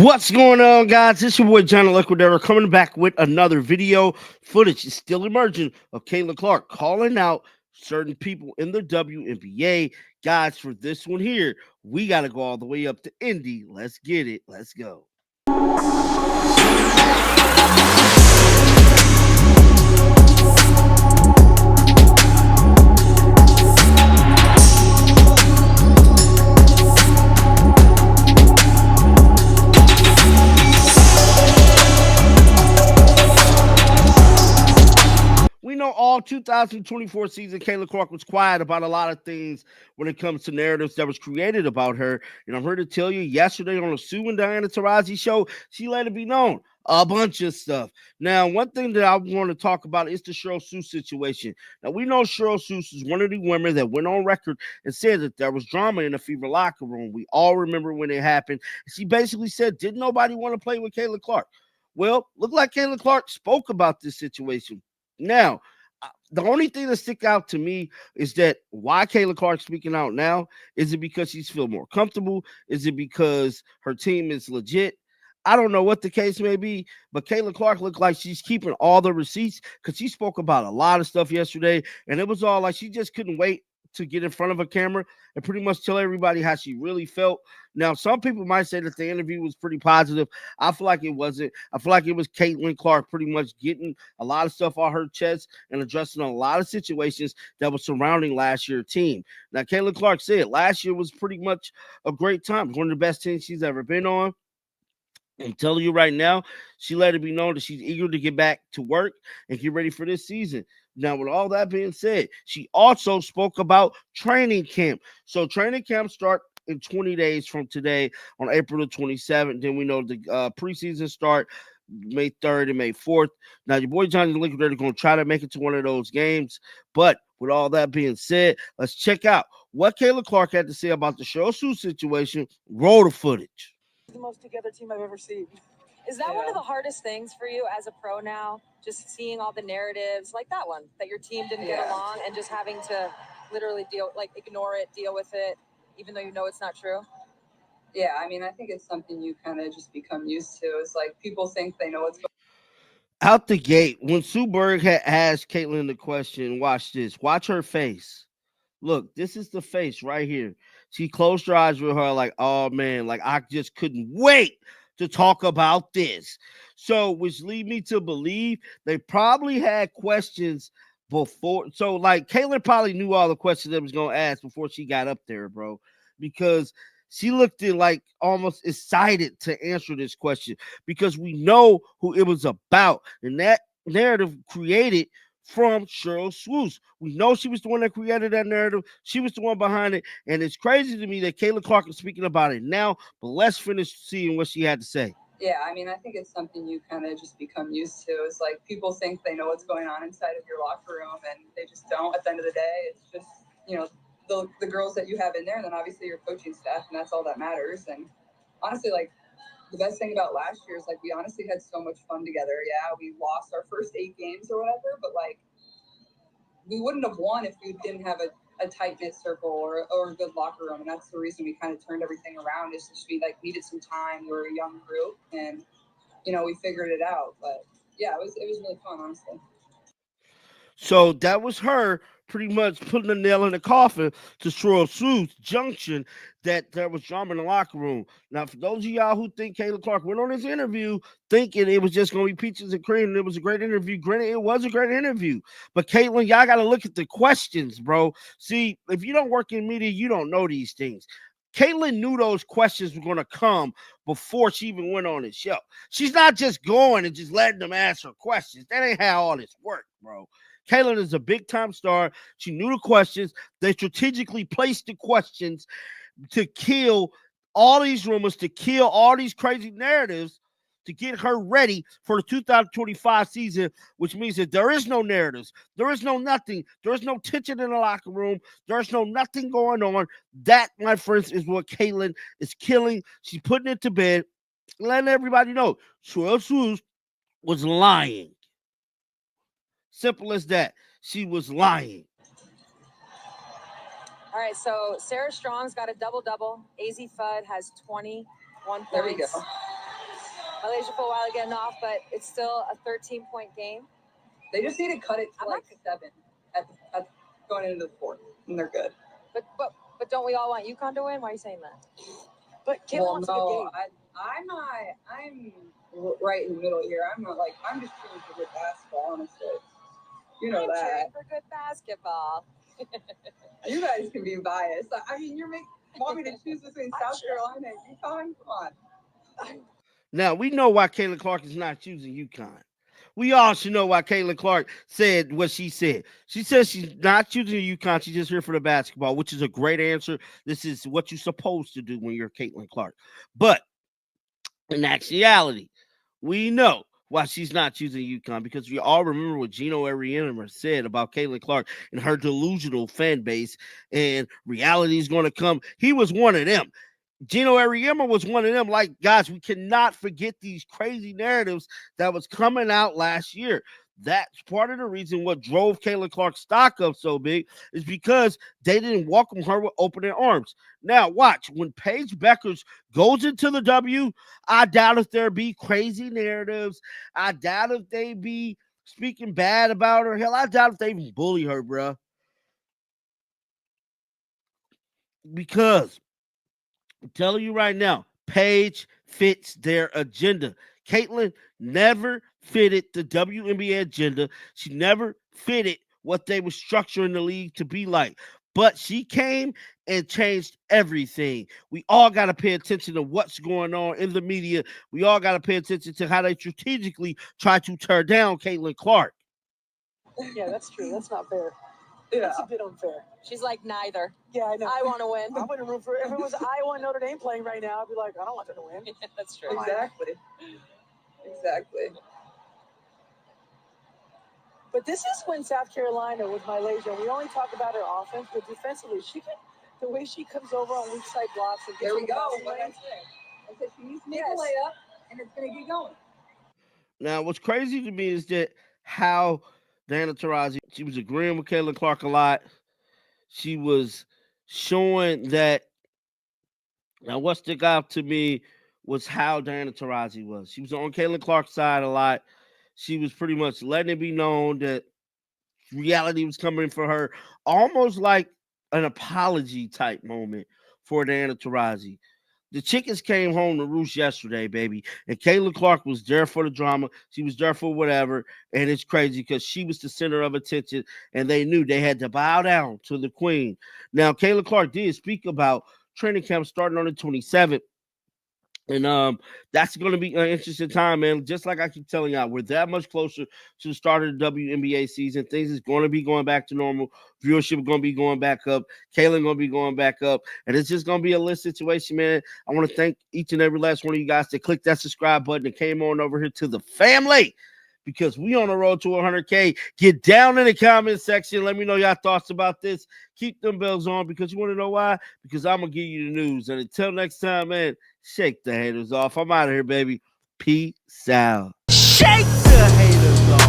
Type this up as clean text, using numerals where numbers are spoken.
What's going on, guys? It's your boy John the Liquidator coming back with another video. Footage is still emerging of Kayla Clark calling out certain people in the WNBA. Guys, for this one here, we got to go all the way up to Indy. Let's get it. Let's go. We know all 2024 season, Kayla Clark was quiet about a lot of things when it comes to narratives that was created about her. And I'm here to tell you, yesterday on the Sue and Diana Taurasi show, she let it be known a bunch of stuff. Now, one thing that I want to talk about is the Sheryl Swoops situation. Now, we know Sheryl Swoops is one of the women that went on record and said that there was drama in the Fever locker room. We all remember when it happened. She basically said, did nobody want to play with Kayla Clark? Well, looked like Kayla Clark spoke about this situation. Now, the only thing that stick out to me is that why Kayla Clark speaking out now? Is it because she's feel more comfortable? Is it because her team is legit? I don't know what the case may be, but Kayla Clark looked like she's keeping all the receipts because she spoke about a lot of stuff yesterday, and it was all like she just couldn't wait to get in front of a camera and pretty much tell everybody how she really felt. Now, some people might say that the interview was pretty positive. I feel like it wasn't. I feel like it was Caitlin Clark pretty much getting a lot of stuff off her chest and addressing a lot of situations that was surrounding last year's team. Now, Caitlin Clark said last year was pretty much a great time. It's one of the best teams she's ever been on. I'm telling you right now, she let it be known that she's eager to get back to work and get ready for this season. Now, with all that being said, she also spoke about training camp. So training camp start in 20 days from today on April the 27th. Then we know the preseason start May 3rd and May 4th. Now, your boy Johnny the Liquidator is going to try to make it to one of those games. But with all that being said, let's check out what Kayla Clark had to say about the Sheryl Swoops situation. Roll the footage. The most together team I've ever seen. Is that one of the hardest things for you as a pro now? Just seeing all the narratives like that one, that your team didn't get along and just having to literally ignore it, deal with it, even though you know it's not true? Yeah, I mean, I think it's something you kind of just become used to. It's like people think they know what's going Out the gate, when Sue Berg asked Caitlin the question, watch this. Watch her face. Look, this is the face right here. She closed her eyes with her, like, oh man, like I just couldn't wait to talk about this. So, which lead me to believe they probably had questions before. So, like, Caitlin probably knew all the questions they was gonna ask before she got up there, bro, because she looked like almost excited to answer this question because we know who it was about, and that narrative created from Sheryl Swoops. We know she was the one that created that narrative. She was the one behind it. And it's crazy to me that Kayla Clark is speaking about it now, but let's finish seeing what she had to say. Yeah, I mean, I think it's something you kind of just become used to. It's like people think they know what's going on inside of your locker room, and they just don't. At the end of the day, it's just, the girls that you have in there, and then obviously your coaching staff, and that's all that matters. And honestly, like, the best thing about last year is, like, we honestly had so much fun together. Yeah, we lost our first 8 games or whatever, but, like, we wouldn't have won if we didn't have a tight-knit circle or a good locker room. And that's the reason we kind of turned everything around, is just we, like, needed some time. We were a young group, and, we figured it out. But, yeah, it was really fun, honestly. So that was her pretty much putting the nail in the coffin to Sheryl Swoops' junction that there was drama in the locker room. Now, for those of y'all who think Kayla Clark went on this interview thinking it was just going to be peaches and cream and it was a great interview, granted, it was a great interview. But Caitlin, y'all got to look at the questions, bro. See, if you don't work in media, you don't know these things. Caitlin knew those questions were going to come before she even went on the show. She's not just going and just letting them ask her questions. That ain't how all this works, bro. Caitlin is a big-time star. She knew the questions. They strategically placed the questions to kill all these rumors, to kill all these crazy narratives, to get her ready for the 2025 season, which means that there is no narratives. There is no nothing. There is no tension in the locker room. There's no nothing going on. That, my friends, is what Caitlin is killing. She's putting it to bed, letting everybody know Sheryl Swoops was lying. Simple as that. She was lying. All right, so Sarah Strong's got a double-double. AZ Fudd has 21 There we points. go. Malaysia for a while getting off, but it's still a 13-point game. They just need to cut it to I'm like 7 at going into the 4th, and they're good. But don't we all want UConn to win? Why are you saying that? But Caitlin wants a good game. I'm right in the middle here. I'm just cheering for good basketball, honestly. You know that. Cheering for good basketball. You guys can be biased. I mean, want me to choose between South Carolina and UConn? Come on. Now, we know why Caitlin Clark is not choosing UConn. We all should know why Caitlin Clark said what she said. She says she's not choosing UConn. She's just here for the basketball, which is a great answer. This is what you're supposed to do when you're Caitlin Clark. But in actuality, we know why she's not choosing UConn, because we all remember what Gino Ariema said about Caitlin Clark and her delusional fan base, and reality is going to come. He was one of them. Gino Ariema was one of them. Like, guys, we cannot forget these crazy narratives that was coming out last year. That's part of the reason what drove Caitlin Clark's stock up so big, is because they didn't welcome her with open arms. Now, watch. When Paige Beckers goes into the W, I doubt if there be crazy narratives. I doubt if they be speaking bad about her. Hell, I doubt if they even bully her, bruh. Because I'm telling you right now, Paige fits their agenda. Caitlin never fitted the WNBA agenda. She never fitted what they were structuring the league to be like. But she came and changed everything. We all got to pay attention to what's going on in the media. We all got to pay attention to how they strategically try to tear down Caitlin Clark. Yeah, that's true. That's not fair. Yeah. That's a bit unfair. She's like, neither. Yeah, I know. I want to win. I wouldn't root for it. If it was Iowa and Notre Dame playing right now, I'd be like, I don't want them to win. Yeah, that's true. Exactly. But this is when South Carolina with Malaysia, we only talk about her offense, but defensively, the way she comes over on weak side blocks and There we go. What I said she needs to make a layup, and it's going to get going. Now, what's crazy to me is that how Diana Taurasi, she was agreeing with Caitlin Clark a lot. She was showing that. Now, what stuck out to me was how Diana Taurasi was. She was on Caitlin Clark's side a lot. She was pretty much letting it be known that reality was coming for her, almost like an apology type moment for Diana Taurasi. The chickens came home to roost yesterday, baby. And Caitlin Clark was there for the drama. She was there for whatever. And it's crazy because she was the center of attention. And they knew they had to bow down to the queen. Now, Caitlin Clark did speak about training camp starting on the 27th. And that's going to be an interesting time, man. Just like I keep telling y'all, we're that much closer to the start of the WNBA season. Things is going to be going back to normal. Viewership is going to be going back up. Caitlin going to be going back up. And it's just going to be a lit situation, man. I want to thank each and every last one of you guys that clicked that subscribe button and came on over here to the family, because we on the road to 100K. Get down in the comment section. Let me know your thoughts about this. Keep them bells on, because you want to know why? Because I'm going to give you the news. And until next time, man, shake the haters off. I'm out of here, baby. Peace out. Shake the haters off.